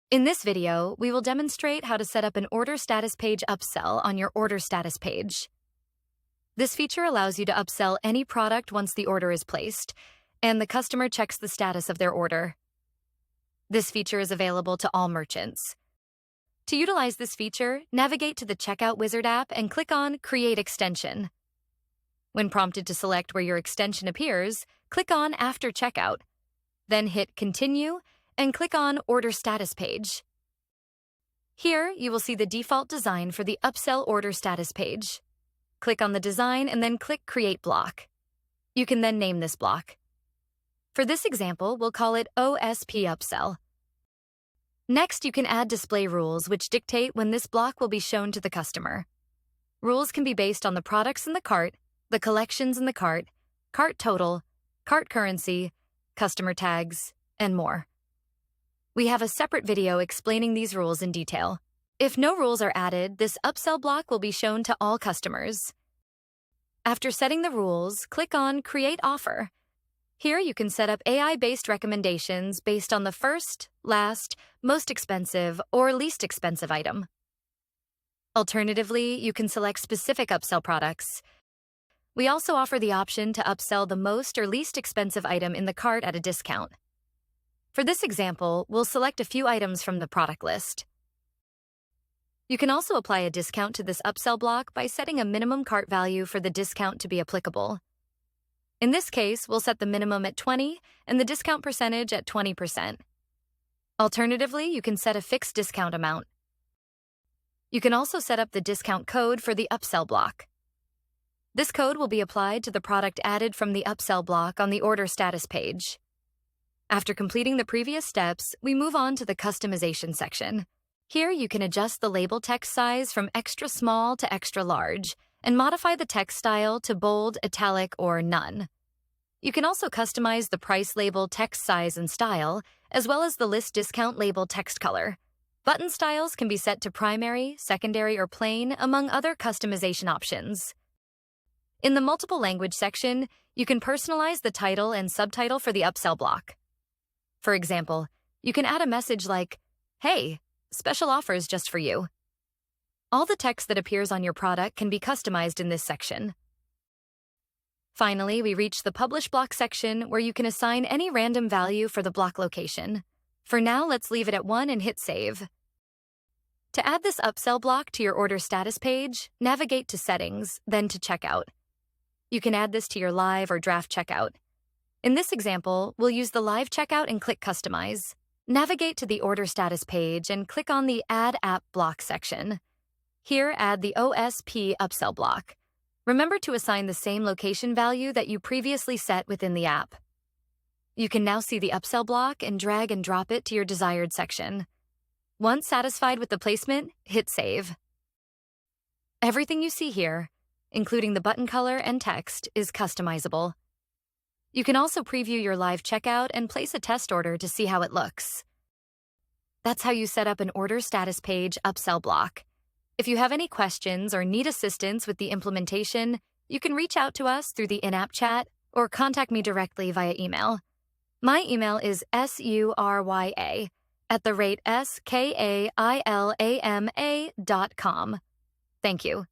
In this video, we will demonstrate how to set up an order status page upsell on your order status page. This feature allows you to upsell any product once the order is placed, and the customer checks the status of their order. This feature is available to all merchants. To utilize this feature, navigate to the Checkout Wizard app and click on Create Extension. When prompted to select where your extension appears, click on After Checkout, then hit Continue and click on Order Status Page. Here, you will see the default design for the Upsell Order Status page. Click on the design and then click Create Block. You can then name this block. For this example, we'll call it OSP Upsell. Next, you can add display rules which dictate when this block will be shown to the customer. Rules can be based on the products in the cart, the collections in the cart total, cart currency, customer tags, and more. We have a separate video explaining these rules in detail. If no rules are added, this upsell block will be shown to all customers. After setting the rules, click on Create Offer. Here you can set up AI-based recommendations based on the first, last, most expensive, or least expensive item. Alternatively, you can select specific upsell products. We also offer the option to upsell the most or least expensive item in the cart at a discount. For this example, we'll select a few items from the product list. You can also apply a discount to this upsell block by setting a minimum cart value for the discount to be applicable. In this case, we'll set the minimum at 20 and the discount percentage at 20%. Alternatively, you can set a fixed discount amount. You can also set up the discount code for the upsell block. This code will be applied to the product added from the upsell block on the order status page. After completing the previous steps, we move on to the customization section. Here you can adjust the label text size from extra small to extra large and modify the text style to bold, italic, or none. You can also customize the price label text size and style, as well as the list discount label text color. Button styles can be set to primary, secondary, or plain, among other customization options. In the multiple language section, you can personalize the title and subtitle for the upsell block. For example, you can add a message like, "Hey, special offers just for you." All the text that appears on your product can be customized in this section. Finally, we reach the Publish Block section where you can assign any random value for the block location. For now, let's leave it at 1 and hit Save. To add this upsell block to your order status page, navigate to Settings, then to Checkout. You can add this to your live or draft checkout. In this example, we'll use the live checkout and click Customize. Navigate to the order status page and click on the Add App Block section. Here, add the OSP upsell block. Remember to assign the same location value that you previously set within the app. You can now see the upsell block and drag and drop it to your desired section. Once satisfied with the placement, hit Save. Everything you see here, including the button color and text, is customizable. You can also preview your live checkout and place a test order to see how it looks. That's how you set up an order status page upsell block. If you have any questions or need assistance with the implementation, you can reach out to us through the in-app chat or contact me directly via email. My email is surya@skailama.com. Thank you.